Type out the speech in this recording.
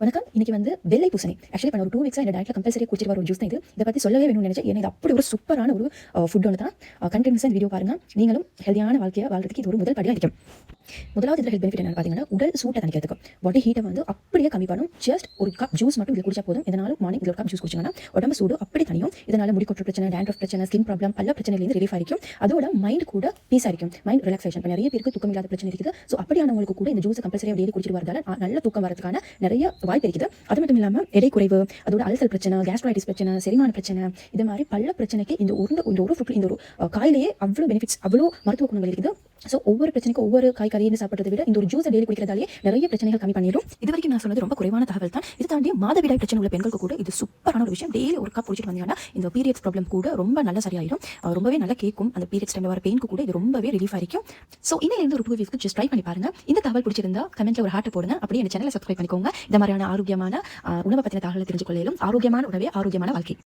வணக்கம். இன்னைக்கு வந்து வெள்ளை பூசணி. ஆக்சுவலி இப்போ ஒரு 2 வீக்ஸா இந்த டயட்ல கம்பல்சரி குடிச்சிட்டு வர ஒரு ஜூஸ் தான் இது. இதை பத்தி சொல்லவே வேணும்னு நினைச்சேன். ஏன்னா இது அப்படி ஒரு சூப்பரான ஒரு ஃபுட் ஒன்று தான். கண்டினியூஸாக வீடியோ பாருங்க. நீங்களும் ஹெல்தியான வாழ்க்கையை வாழ்றதுக்கு இது ஒரு முதல் படியாக இருக்கும். முதலாவது இதில் ஹெல்த் பெனிஃபிட் என்ன பார்த்தீங்கன்னா, உடல் சூட்டை தணிக்கிறதுக்கு பாடி ஹீட்டை வந்து அப்படியே கம்மி பண்ணும். ஜஸ்ட் ஒரு கப் ஜூஸ் மட்டும் இதில் குடிச்சா போதும். இதனால மார்னிங் இதில் ஒரு கப் ஜூஸ் குடிச்சிங்கன்னா உடம்பு சூடு அப்படி தனியும். இதனால முடி கொட்டுற பிரச்சனை, டேண்ட்ரஃப் பிரச்சனை, ஸ்கின் ப்ராப்ளம், பல பிரச்சனையிலேருந்து ரிலீஃப் ஆகிக்கும். அதோட மைண்ட் கூட பீஸ் ஆகிக்கும். Mind relaxation. இப்போ நிறைய பேருக்கு தூக்கம் இல்லாத பிரச்சனை இருக்குது. ஸோ அப்படியானவங்களுக்கு கூட இந்த ஜூஸை கம்பல்சரியாக டெய்லி குடிச்சிட்டு வரதால நல்ல தூக்கம் வரதுக்கான நிறைய வாய்ப்பு இருக்குது. அது மட்டும் இல்லாமல் எடை குறைவு, அதோட அல்சர் பிரச்சனை, கேஸ்ட்ரைட்டிஸ் பிரச்சனை, செரிமான பிரச்சனை, இது மாதிரி பல பிரச்சனைக்கு இந்த ஒரு ஃபுட், இந்த ஒரு காயிலேயே அவ்வளோ பெனிஃபிட்ஸ், அவ்வளோ மருத்துவ குணங்கள் இருக்குது. ஸோ ஒவ்வொரு பிரச்சனைக்கும் ஒவ்வொரு காய்கறின்னு சாப்பிட்றதை விட இந்த ஒரு ஜூஸை டெய்லி குடிக்கிறதாலே நிறைய பிரச்சனைகள் கம்மி பண்ணிடும். இது வரைக்கும் நான் சொன்னது ரொம்ப குறைவான தகவல் தான். இது தாண்டி மாதவிடாய் பிரச்சனை உள்ள பெண்களுக்கு கூட இது சூப்பரான ஒரு விஷயம். டெய்லி ஒரு கப் குடிச்சிட்டு வந்தீங்கன்னா இந்த பீரியட்ஸ் ப்ராப்ளம் கூட ரொம்ப நல்லா சரியாயிடும். ரொம்பவே நல்லா கேட்கும். அந்த பீரியட்ஸ் டைம்ல வர பெயினுக்கு கூட இது ரொம்பவே ரிலீஃப் ஆகிக்கும். ஸோ இன்னிலிருந்து ஒரு 2 வீக்ஸ்க்கு ஜஸ்ட் ட்ரை பண்ணி பாருங்க. இந்த தகவல் பிடிச்சிருந்தா கமெண்ட்ல ஒரு ஹார்ட் போடுங்க. அப்படியே இந்த சேனலை சப்ஸ்கிரைப் பண்ணிக்கோங்க. இந்த மாதிரியான ஆரோக்கியமான உணவை பற்றின தகவலை தெரிஞ்சுக்கொள்ளும். ஆரோக்கியமான உணவே ஆரோக்கியமான வாழ்க்கை.